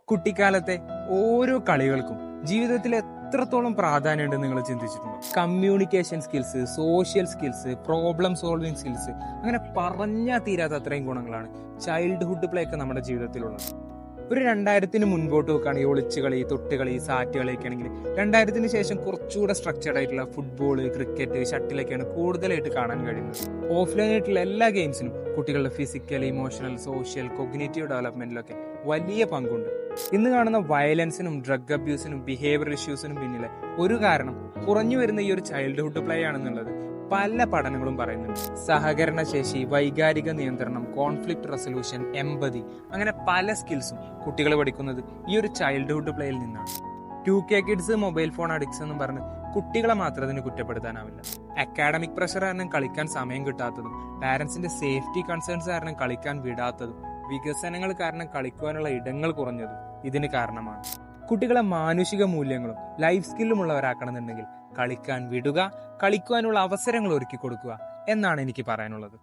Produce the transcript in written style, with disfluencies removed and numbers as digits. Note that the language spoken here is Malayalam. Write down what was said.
കുട്ടിക്കാലത്തെ ഓരോ കളികൾക്കും ജീവിതത്തിൽ എത്രത്തോളം പ്രാധാന്യമുണ്ടെന്ന് നിങ്ങൾ ചിന്തിച്ചിട്ടുണ്ടോ? Communication skills, social skills, problem solving skills, അങ്ങനെ പറഞ്ഞാൽ തീരാത്ത അത്രയും ഗുണങ്ങളാണ് ചൈൽഡ്ഹുഡ് പ്ലേ ഒക്കെ നമ്മുടെ ജീവിതത്തിലുള്ളത്. ഒരു 2000 മുൻപോട്ട് നോക്കുകയാണെങ്കിൽ ഒളിച്ചുകളി, തൊട്ടുകളി, സാറ്റ് കളിയൊക്കെ ആണെങ്കിൽ 2000 ശേഷം കുറച്ചുകൂടെ സ്ട്രക്ചർഡ് ആയിട്ടുള്ള ഫുട്ബോള്, ക്രിക്കറ്റ്, ഷട്ടിലൊക്കെയാണ് കൂടുതലായിട്ട് കാണാൻ കഴിയുന്നത്. ഓഫ്ലൈൻ ആയിട്ടുള്ള എല്ലാ ഗെയിംസിനും കുട്ടികളുടെ ഫിസിക്കൽ, ഇമോഷണൽ, സോഷ്യൽ, കൊഗ്നേറ്റീവ് ഡെവലപ്മെന്റിലൊക്കെ വലിയ പങ്കുണ്ട്. ഇന്ന് കാണുന്ന വയലൻസിനും ഡ്രഗ് അബ്യൂസിനും ബിഹേവിയർ ഇഷ്യൂസിനും പിന്നിലെ ഒരു കാരണം കുറഞ്ഞു വരുന്ന ഈ ഒരു ചൈൽഡ്ഹുഡ് പ്ലേ ആണെന്നുള്ളത് പല പഠനങ്ങളും പറയുന്നുണ്ട്. സഹകരണശേഷി, വൈകാരിക നിയന്ത്രണം, കോൺഫ്ലിക്ട് റെസൊല്യൂഷൻ, എമ്പതി, അങ്ങനെ പല സ്കിൽസും കുട്ടികൾ പഠിക്കുന്നത് ഈ ഒരു ചൈൽഡ്ഹുഡ് പ്ലേയിൽ നിന്നാണ്. 2K kids, mobile phone addicts എന്നും പറഞ്ഞ് കുട്ടികളെ മാത്രം അതിന് കുറ്റപ്പെടുത്താനാവില്ല. അക്കാഡമിക് പ്രഷർ കാരണം കളിക്കാൻ സമയം കിട്ടാത്തതും, പാരന്റ്സിന്റെ സേഫ്റ്റി കൺസേൺസ് കാരണം കളിക്കാൻ വിടാത്തതും, വികസനങ്ങൾ കാരണം കളിക്കുവാനുള്ള ഇടങ്ങൾ കുറഞ്ഞതും ഇതിന് കാരണമാണ്. കുട്ടികളെ മാനുഷിക മൂല്യങ്ങളും ലൈഫ് സ്കില്ലും ഉള്ളവരാക്കണമെന്നുണ്ടെങ്കിൽ കളിക്കാൻ വിടുക, കളിക്കുവാനുള്ള അവസരങ്ങൾ ഒരുക്കി കൊടുക്കുക എന്നാണ് എനിക്ക് പറയാനുള്ളത്.